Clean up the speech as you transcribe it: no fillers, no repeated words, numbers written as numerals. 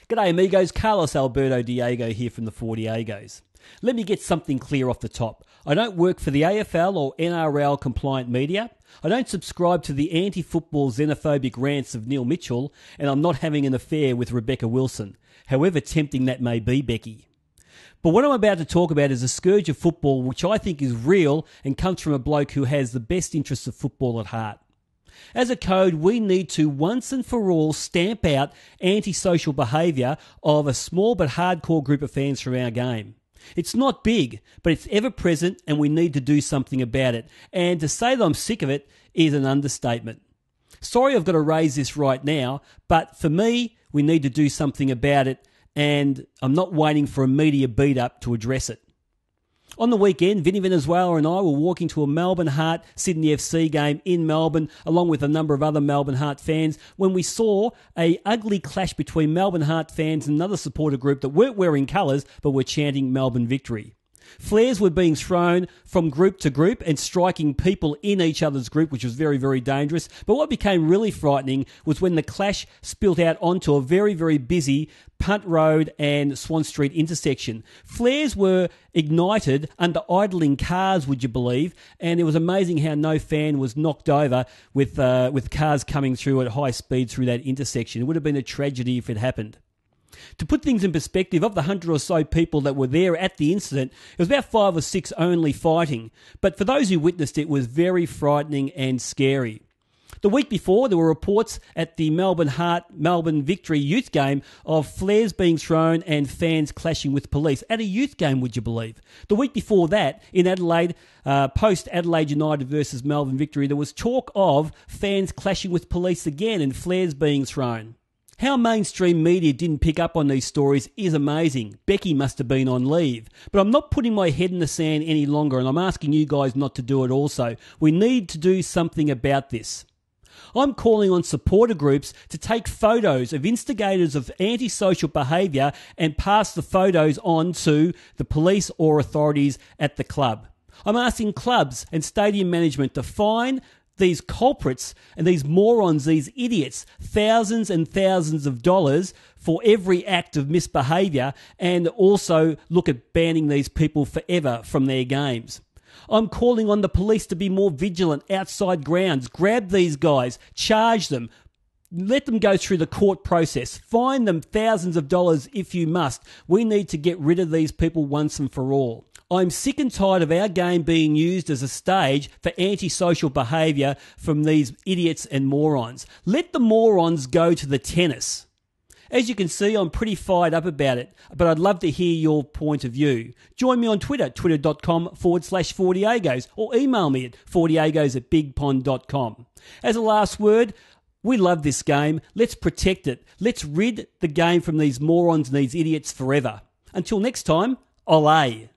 G'day amigos, Carlos Alberto Diego here from the 40Agos. Let me get something clear off the top. I don't work for the AFL or NRL compliant media. I don't subscribe to the anti-football xenophobic rants of Neil Mitchell, and I'm not having an affair with Rebecca Wilson, however tempting that may be, Becky. But what I'm about to talk about is a scourge of football which I think is real and comes from a bloke who has the best interests of football at heart. As a code, we need to once and for all stamp out antisocial behaviour of a small but hardcore group of fans from our game. It's not big, but it's ever present and we need to do something about it. And to say that I'm sick of it is an understatement. Sorry I've got to raise this right now, but for me, we need to do something about it, and I'm not waiting for a media beat-up to address it. On the weekend, Vinny Venezuela and I were walking to a Melbourne Heart Sydney FC game in Melbourne, along with a number of other Melbourne Heart fans, when we saw an ugly clash between Melbourne Heart fans and another supporter group that weren't wearing colours but were chanting Melbourne victory. Flares were being thrown from group to group and striking people in each other's group, which was very, very dangerous. But what became really frightening was when the clash spilt out onto a very, very busy Punt Road and Swan Street intersection. Flares were ignited under idling cars, would you believe? And it was amazing how no fan was knocked over with cars coming through at high speed through that intersection. It would have been a tragedy if it happened. To put things in perspective, of the 100 or so people that were there at the incident, it was about 5 or 6 only fighting. But for those who witnessed it, it was very frightening and scary. The week before, there were reports at the Melbourne Heart Melbourne Victory youth game of flares being thrown and fans clashing with police. At a youth game, would you believe? The week before that, in Adelaide, post-Adelaide United versus Melbourne Victory, there was talk of fans clashing with police again and flares being thrown. How mainstream media didn't pick up on these stories is amazing. Becky must have been on leave. But I'm not putting my head in the sand any longer, and I'm asking you guys not to do it also. We need to do something about this. I'm calling on supporter groups to take photos of instigators of antisocial behaviour and pass the photos on to the police or authorities at the club. I'm asking clubs and stadium management to fine these culprits and these morons, these idiots, thousands and thousands of dollars for every act of misbehaviour, and also look at banning these people forever from their games. I'm calling on the police to be more vigilant outside grounds. Grab these guys, charge them, let them go through the court process, fine them thousands of dollars if you must. We need to get rid of these people once and for all. I'm sick and tired of our game being used as a stage for antisocial behaviour from these idiots and morons. Let the morons go to the tennis. As you can see, I'm pretty fired up about it, but I'd love to hear your point of view. Join me on Twitter, twitter.com/40agos, or email me at 40agos@bigpond.com. As a last word, we love this game. Let's protect it. Let's rid the game from these morons and these idiots forever. Until next time, olé.